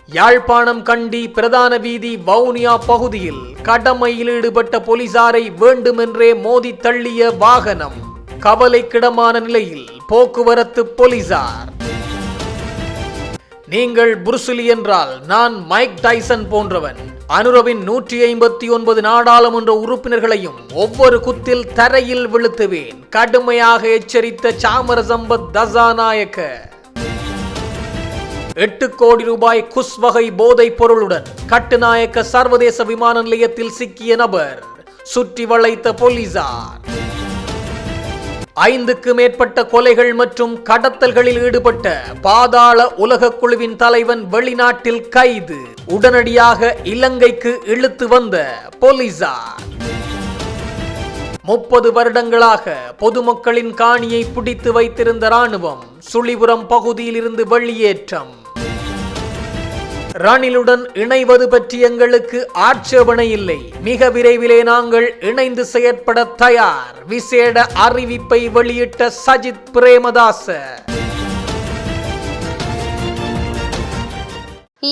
யாழ்ப்பாணம் கண்டி பிரதான வீதி வவுனியா பகுதியில் கடமையில் ஈடுபட்ட போலீசாரை வேண்டுமென்றே மோதி தள்ளிய வாகனம் கவலைக்கிடமான நிலையில் போக்குவரத்து போலீசார். நீங்கள் புருசுலி என்றால் நான் மைக் டைசன் போன்றவன். அனுரவின் 159 நாடாளுமன்ற உறுப்பினர்களையும் ஒவ்வொரு குத்தில் தரையில் விழுத்துவேன், கடுமையாக எச்சரித்த சாமரசம்பத் தசாநாயக்க. 8 கோடி ரூபாய் குஸ் வகை போதைப் பொருளுடன் கட்டுநாயக்க சர்வதேச விமான நிலையத்தில் சிக்கிய நபர் சுற்றி வளைத்த போலீசார். 5க்கு மேற்பட்ட கொலைகள் மற்றும் கடத்தல்களில் ஈடுபட்ட பாதாள உலக குழுவின் தலைவன் வெளிநாட்டில் கைது. உடனடியாக இலங்கைக்கு இழுத்து வந்த போலீசார். 30 வருடங்களாக பொதுமக்களின் காணியை பிடித்து வைத்திருந்த ராணுவம் சுழிபுரம் பகுதியில் இருந்து வெளியேற்றம். ரணிலுடன் இணைவது பற்றி எங்களுக்கு ஆட்சேபனை இல்லை, மிக விரைவிலே நாங்கள் இணைந்து செயற்பட தயார். விசேட அறிவிப்பை வெளியிட்ட சஜித் பிரேமதாச.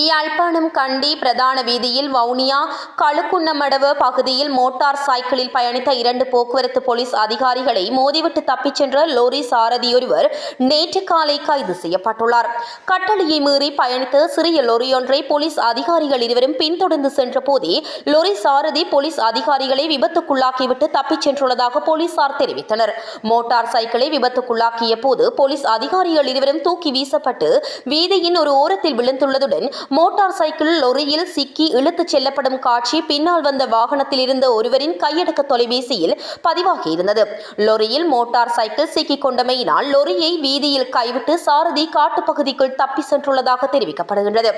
யாழ்ப்பாணம் கண்டி பிரதான வீதியில் வவுனியா களுக்குன்னமடவ பகுதியில் மோட்டார் சைக்கிளில் பயணித்த 2 போக்குவரத்து போலீஸ் அதிகாரிகளை மோதிவிட்டு தப்பிச் சென்ற லோரி சாரதியொருவர் நேற்று காலை கைது செய்யப்பட்டுள்ளார். கட்டளையை மீறி பயணித்த சிறிய லொரியொன்றை போலீஸ் அதிகாரிகள் இருவரும் பின்தொடர்ந்து சென்ற போதே லொரி சாரதி போலீஸ் அதிகாரிகளை விபத்துக்குள்ளாக்கிவிட்டு தப்பிச் சென்றுள்ளதாக போலீசார் தெரிவித்தனர். மோட்டார் சைக்கிளை விபத்துக்குள்ளாக்கிய போது போலீஸ் அதிகாரிகள் இருவரும் தூக்கி வீசப்பட்டு வீதியின் ஒரு ஓரத்தில் விழுந்துள்ளதுடன் மோட்டார் சைக்கிள் லொரியில் சிக்கி இழுத்துச் செல்லப்படும் காட்சி பின்னால் வந்த வாகனத்தில் இருந்த ஒருவரின் கையடக்க தொலைபேசியில் பதிவாகியிருந்தது. லொரியில் மோட்டார் சைக்கிள் சிக்கிக் கொண்டமையினால் லொரியை வீதியில் கைவிட்டு சாரதி காட்டுப்பகுதிக்குள் தப்பி சென்றுள்ளதாக தெரிவிக்கப்படுகின்றது.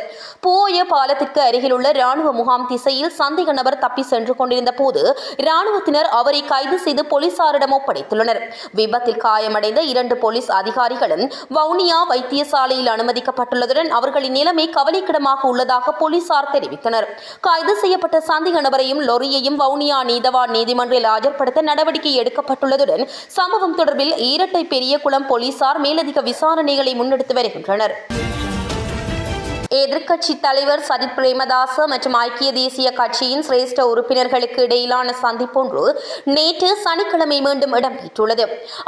போய பாலத்திற்கு அருகிலுள்ள ராணுவ முகாம் திசையில் சந்தேக நபர் தப்பி சென்று கொண்டிருந்த போது ராணுவத்தினர் அவரை கைது செய்து போலீசாரிடம் ஒப்படைத்துள்ளனர். விபத்தில் காயமடைந்த 2 போலீஸ் அதிகாரிகளும் வவுனியா வைத்தியசாலையில் அனுமதிக்கப்பட்டுள்ளதுடன் அவர்களின் நிலைமை கவலை உள்ளதாக போலீசார் தெரிவித்தனர். கைது செய்யப்பட்ட சந்தேக நபரையும் லொரியையும் வவுனியா நீதவான் நீதிமன்றில் ஆஜர்படுத்த நடவடிக்கை எடுக்கப்பட்டுள்ளதுடன் சம்பவம் தொடர்பில் ஈரட்டை பெரியகுளம் போலீசார் மேலதிக விசாரணைகளை முன்னெடுத்து வருகின்றனர். எதிர்க்கட்சி தலைவர் சஜித் பிரேமதாச மற்றும் ஐக்கிய தேசிய கட்சியின் சிரேஷ்ட உறுப்பினர்களுக்கு இடையிலான சந்திப்பொன்று நேற்று சனிக்கிழமை மீண்டும் இடம்பெற்றுள்ளது.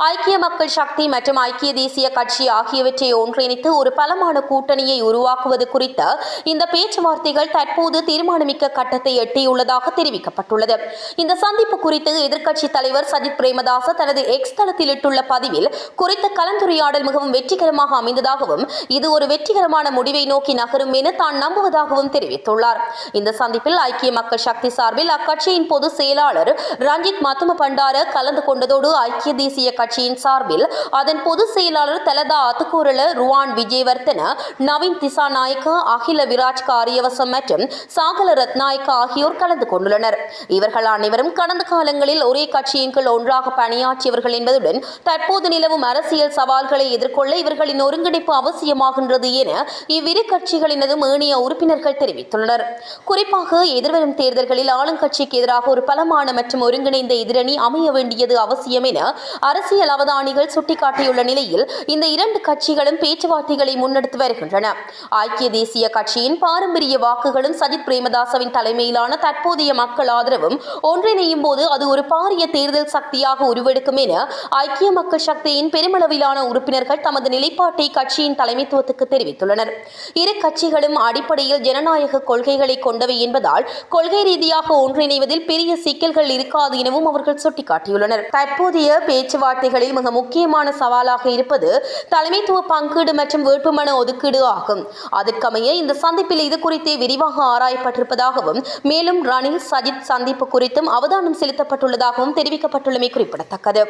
ஐக்கிய மக்கள் சக்தி மற்றும் ஐக்கிய தேசிய கட்சி ஆகியவற்றை ஒன்றிணைத்து ஒரு பலமான கூட்டணியை உருவாக்குவது குறித்த இந்த பேச்சுவார்த்தைகள் தற்போது தீர்மானமிக்க கட்டத்தை எட்டியுள்ளதாக தெரிவிக்கப்பட்டுள்ளது. இந்த சந்திப்பு குறித்து எதிர்க்கட்சி தலைவர் சஜித் பிரேமதாச தனது எக்ஸ் தளத்தில் இட்டுள்ள பதிவில் குறித்த கலந்துரையாடல் மிகவும் வெற்றிகரமாக அமைந்ததாகவும் இது ஒரு வெற்றிகரமான முடிவை நோக்கி நகரும் என தான் நம்புவதாகவும் தெரிவித்துள்ளார். இந்த சந்திப்பில் ஐக்கிய மக்கள் சக்தி சார்பில் அக்கட்சியின் பொதுச் செயலாளர் ரஞ்சித் மத்தும பண்டார கலந்து கொண்டதோடு ஐக்கிய தேசிய கட்சியின் சார்பில் அதன் பொதுச் செயலாளர் தலதா அத்துக்கூரல ருவான் விஜயவர்தன நவீன் திசாநாயக்க அகில விராஜ் காரியவசம் மற்றும் சாகல ரத்நாயக்க ஆகியோர் கலந்து கொண்டுள்ளனர். இவர்கள் அனைவரும் கடந்த காலங்களில் ஒரே கட்சியின் கீழ் ஒன்றாக பணியாற்றியவர்கள் என்பதுடன் தற்போது நிலவும் அரசியல் சவால்களை எதிர்கொள்ள இவர்களின் ஒருங்கிணைப்பு அவசியமாகின்றது என இவ்விரு கட்சிகளினதும் ஏனைய உறுப்பினர்கள் தெரிவித்துள்ளனர். குறிப்பாக எதிர்வரும் தேர்தல்களில் ஆளுங்கட்சிக்கு எதிராக ஒரு பலமான மற்றும் ஒருங்கிணைந்த எதிரணி அமைய வேண்டியது அவசியம் என அரசியல் அவதானிகள் சுட்டிக்காட்டியுள்ள நிலையில் இந்த 2 கட்சிகளும் பேச்சுவார்த்தைகளை முன்னெடுத்து வருகின்றன. ஐக்கிய தேசிய கட்சியின் பாரம்பரிய வாக்குகளும் சஜித் பிரேமதாசவின் தலைமையிலான தற்போதைய மக்கள் ஆதரவும் ஒன்றிணையும் போது அது ஒரு பாரிய தேர்தல் சக்தியாக உருவெடுக்கும் என ஐக்கிய மக்கள் சக்தியின் பெருமளவிலான உறுப்பினர்கள் தமது நிலைப்பாட்டை கட்சியின் தலைமைத்துவத்துக்கு தெரிவித்துள்ளனர். இரு கட்சிகளும் அடிப்படையில் ஜனநாயக கொள்கைகளை கொண்டவை என்பதால் கொள்கை ரீதியாக ஒன்றிணைவதில் பெரிய சிக்கல்கள் இருக்காது எனவும் அவர்கள் சுட்டிக்காட்டியுள்ளனர். தற்போதைய பேச்சுவார்த்தைகளில் மிக முக்கியமான சவாலாக இருப்பது தலைமைத்துவ பங்கீடு மற்றும் வேட்புமனு ஒதுக்கீடு ஆகும். அதற்கமைய இந்த சந்திப்பில் இது குறித்து விரிவாக ஆராயப்பட்டிருப்பதாகவும் மேலும் ரணில் சஜித் சந்திப்பு குறித்தும் அவதானம் செலுத்தப்பட்டுள்ளதாகவும் தெரிவிக்கப்பட்டுள்ளமை குறிப்பிடத்தக்கது.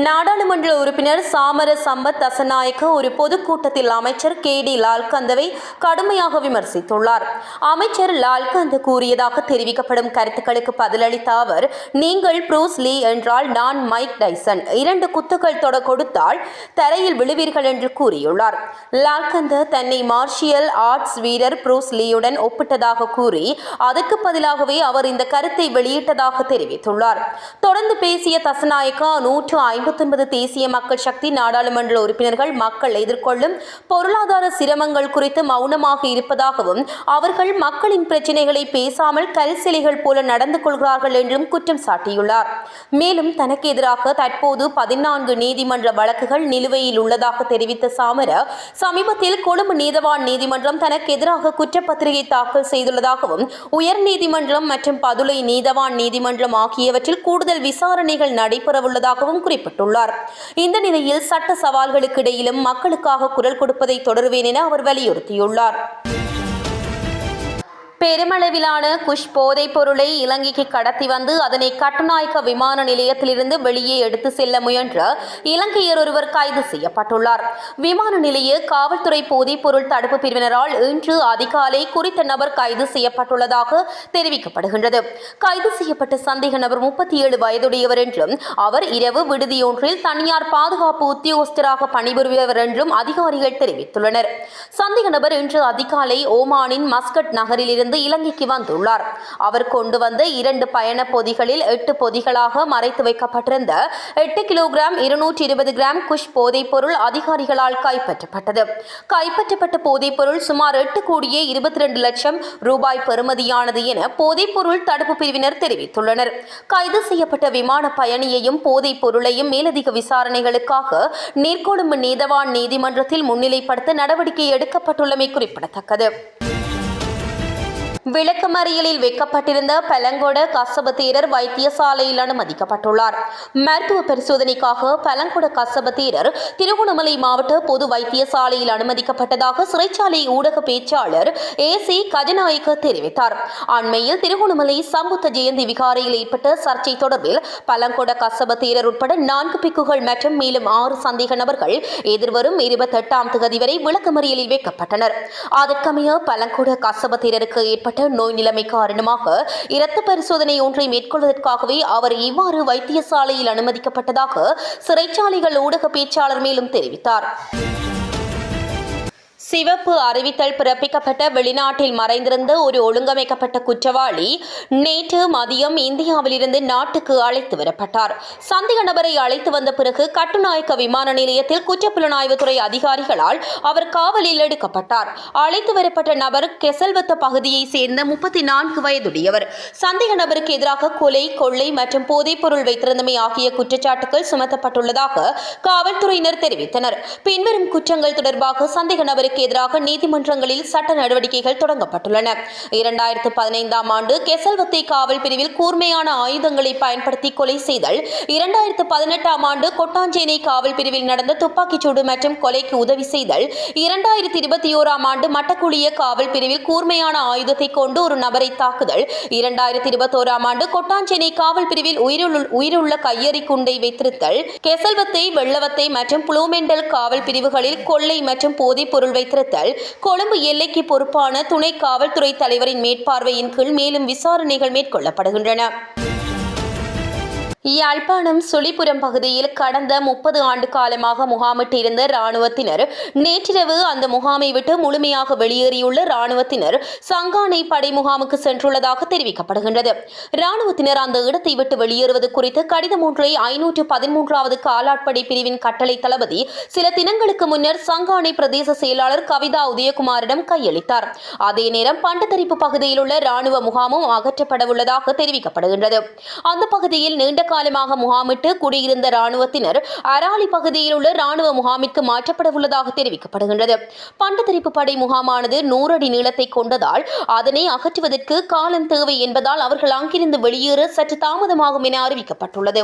நாடாளுமன்ற உறுப்பினர் சாமர சம்பத் தசநாயக்க ஒரு பொதுக்கூட்டத்தில் அமைச்சர் KD லால்கந்தவை கடுமையாக விமர்சித்துள்ளார். அமைச்சர் லால்கந்த கூறியதாக தெரிவிக்கப்படும் கருத்துக்களுக்கு பதிலளித்த அவர், நீங்கள் ப்ரூஸ் லீ என்றால் நான் மைக் டைசன், 2 குத்துக்கள் கொடுத்தால் தரையில் விழுவீர்கள் என்று கூறியுள்ளார். லால்கந்த தன்னை மார்ஷியல் ஆர்ட்ஸ் வீரர் ப்ரூஸ் லீயுடன் ஒப்பிட்டதாக கூறி அதற்கு பதிலாகவே அவர் இந்த கருத்தை வெளியிட்டதாக தெரிவித்துள்ளார். தொடர்ந்து பேசிய தசநாயக்கா 105 59 தேசிய மக்கள் சக்தி நாடாளுமன்ற உறுப்பினர்கள் மக்கள் எதிர்கொள்ளும் பொருளாதார சிரமங்கள் குறித்து மௌனமாக இருப்பதாகவும் அவர்கள் மக்களின் பிரச்சினைகளை பேசாமல் கல் சிலைகள் போல நடந்து கொள்கிறார்கள் என்றும் குற்றம் சாட்டியுள்ளார். மேலும் தனக்கு எதிராக தற்போது 14 நீதிமன்ற வழக்குகள் நிலுவையில் உள்ளதாக தெரிவித்த சாமர, சமீபத்தில் கொழும்பு நீதவான் நீதிமன்றம் தனக்கு எதிராக குற்றப்பத்திரிகை தாக்கல் செய்துள்ளதாகவும் உயர் நீதிமன்றம் மற்றும் பதுளை நீதவான் நீதிமன்றம் ஆகியவற்றில் கூடுதல் விசாரணைகள் நடைபெறவுள்ளதாகவும் குறிப்பிட்டுள்ளார். இந்த நிலையில் சட்ட சவால்களுக்கு இடையிலும் மக்களுக்காக குரல் கொடுப்பதை தொடருவேன் என அவர் வலியுறுத்தியுள்ளார். பெருமளவிலான குஷ் போதைப் பொருளை இலங்கைக்கு கடத்தி வந்து அதனை கட்டுநாயக்க விமான நிலையத்திலிருந்து வெளியே எடுத்து செல்ல முயன்ற இலங்கையர் ஒருவர் கைது செய்யப்பட்டுள்ளார். விமான நிலைய காவல்துறை போதைப் பொருள் தடுப்பு பிரிவினரால் இன்று அதிகாலை குறித்த நபர் கைது செய்யப்பட்டுள்ளதாக தெரிவிக்கப்படுகின்றது. கைது செய்யப்பட்ட சந்தேக நபர் 37 வயதுடையவர் என்றும் அவர் இரவு விடுதியொன்றில் தனியார் பாதுகாப்பு உத்தியோகஸ்தராக பணிபுரிபவர் என்றும் அதிகாரிகள் தெரிவித்துள்ளனர். சந்தேக நபர் இன்று அதிகாலை ஓமானின் மஸ்கட் நகரில் இலங்கைக்கு வந்துள்ளார். அவர் கொண்டு வந்த 2 பயண பொதிகளில் 8 பொதிகளாக மறைத்து வைக்கப்பட்டிருந்த 8 கிலோகிராம் 220 கிராம் குஷ் போதைப் பொருள் அதிகாரிகளால் கைப்பற்றப்பட்டது. கைப்பற்றப்பட்ட போதைப் பொருள் சுமார் 8,22 லட்சம் ரூபாய் பெறுமதியானது என போதைப் பொருள் தடுப்பு பிரிவினர் தெரிவித்துள்ளனர். கைது செய்யப்பட்ட விமான பயணியையும் போதைப் பொருளையும் மேலதிக விசாரணைகளுக்காக நீர்கொழும்பு நீதவான் நீதிமன்றத்தில் முன்னிலைப்படுத்த நடவடிக்கை எடுக்கப்பட்டுள்ளமை குறிப்பிடத்தக்கது. விளக்கமறியலில் வைக்கப்பட்டிருந்த பலங்கொட கசப தேரர் வைத்தியசாலையில் அனுமதிக்கப்பட்டுள்ளார். மருத்துவ பரிசோதனைக்காக பலங்கொட கசப தேரர் திருகோணமலை மாவட்ட பொது வைத்தியசாலையில் அனுமதிக்கப்பட்டதாக சிறைச்சாலை ஊடக பேச்சாளர் ஏசி கஜநாயக்க தெரிவித்தார். அண்மையில் திருகோணமலை சம்புத்த ஜெயந்தி விகாரையில் ஏற்பட்ட சர்ச்சை தொடர்பில் பலங்கொட கசப தேரர் உட்பட 4 பிக்குகள் மற்றும் மேலும் 6 சந்தேக நபர்கள் எதிர்வரும் 28ஆம் தேதி வரை விளக்கமறியலில் வைக்கப்பட்டனர். அதற்கமைய பலங்கொட கசப தேரருக்கு ஏற்பட்ட நோய் நிலைமை காரணமாக இரத்த பரிசோதனை ஒன்றை மேற்கொள்வதற்காகவே அவர் இவ்வாறு வைத்தியசாலையில் அனுமதிக்கப்பட்டதாக சிறைச்சாலைகள் ஊடக பேச்சாளர் மேலும் தெரிவித்தார். சிவப்பு அறிவித்தல் பிறப்பிக்கப்பட்ட வெளிநாட்டில் மறைந்திருந்த ஒரு ஒழுங்கமைக்கப்பட்ட குற்றவாளி நேற்று மதியம் இந்தியாவிலிருந்து நாட்டுக்கு அழைத்து வரப்பட்டார். சந்தேக நபரை அழைத்து வந்த பிறகு கட்டுநாயக்க விமான நிலையத்தில் குற்றப்புலனாய்வுத்துறை அதிகாரிகளால் அவர் காவலில் எடுக்கப்பட்டார். அழைத்து வரப்பட்ட நபர் கெசல்வத்த பகுதியைச் சேர்ந்த 34 வயதுடையவர். சந்தேக நபருக்கு எதிராக கொலை, கொள்ளை மற்றும் போதைப்பொருள் வைத்திருந்தமை ஆகிய குற்றச்சாட்டுகள் சுமத்தப்பட்டுள்ளதாக காவல்துறையினர் தெரிவித்தனர். பின்வரும் குற்றங்கள் தொடர்பாக சந்தேக நபருக்கு எதிராக நீதிமன்றங்களில் சட்ட நடவடிக்கைகள் தொடங்கப்பட்டுள்ளன. 2015ஆம் ஆண்டு கெசல்வத்தை காவல் பிரிவில் கூர்மையான ஆயுதங்களை பயன்படுத்தி கொலை செய்தல், 2018ஆம் ஆண்டு கொட்டாஞ்சேனை காவல் பிரிவில் நடந்த துப்பாக்கிச்சூடு மற்றும் கொலைக்கு உதவி செய்தல், 2021ஆம் ஆண்டு மட்டக்குழிய காவல் பிரிவில் கூர்மையான ஆயுதத்தை கொண்டு ஒரு நபரை தாக்குதல், 2021ஆம் ஆண்டு கொட்டாஞ்சேனை காவல் பிரிவில் உயிருள்ள கையெறி குண்டை வைத்திருத்தல், கெசல்வத்தை, வெள்ளவத்தை மற்றும் புளூமெண்டல் காவல் பிரிவுகளில் கொள்ளை மற்றும் போதைப் பொருள் வைத்திருத்தல், கொழும்பு எல்லைக்கு பொறுப்பான துணை காவல்துறை தலைவரின் மேற்பார்வையின் கீழ் மேலும் விசாரணைகள் மேற்கொள்ளப்படுகின்றன. யாழ்ப்பாணம் சுழிபுரம் பகுதியில் கடந்த 30 ஆண்டு காலமாக முகாமிட்டு இருந்த இராணுவத்தினர் நேற்றிரவு அந்த முகாமை விட்டு முழுமையாக வெளியேறியுள்ள இராணுவத்தினர் சங்கானை படை முகாமுக்கு சென்றுள்ளதாக தெரிவிக்கப்படுகின்றது. இராணுவத்தினர் அந்த இடத்தை விட்டு வெளியேறுவது குறித்து கடிதம் ஒன்றை 513வது காலாட்படை பிரிவின் கட்டளை தளபதி சில தினங்களுக்கு முன்னர் சங்கானை பிரதேச செயலாளர் கவிதா உதயகுமாரிடம் கையளித்தார். அதே நேரம் பண்டத்தரிப்பு பகுதியில் உள்ள இராணுவ முகாமும் அகற்றப்படவுள்ளதாக தெரிவிக்கப்படுகின்றது. அந்த பகுதியில் நீண்ட காலமாக முகாமிட்டு குடியிருந்த இராணுவத்தினர் அராலி பகுதியில் உள்ள இராணுவ முகாமிற்கு மாற்றப்பட உள்ளதாக தெரிவிக்கப்படுகின்றது. பண்டத்தரிப்பு படை முகாமானது 100 அடி நீளத்தை கொண்டதால் அதனை அகற்றுவதற்கு காலம் தேவை என்பதால் அவர்கள் அங்கிருந்து வெளியேற சற்று தாமதமாகும் என அறிவிக்கப்பட்டுள்ளது.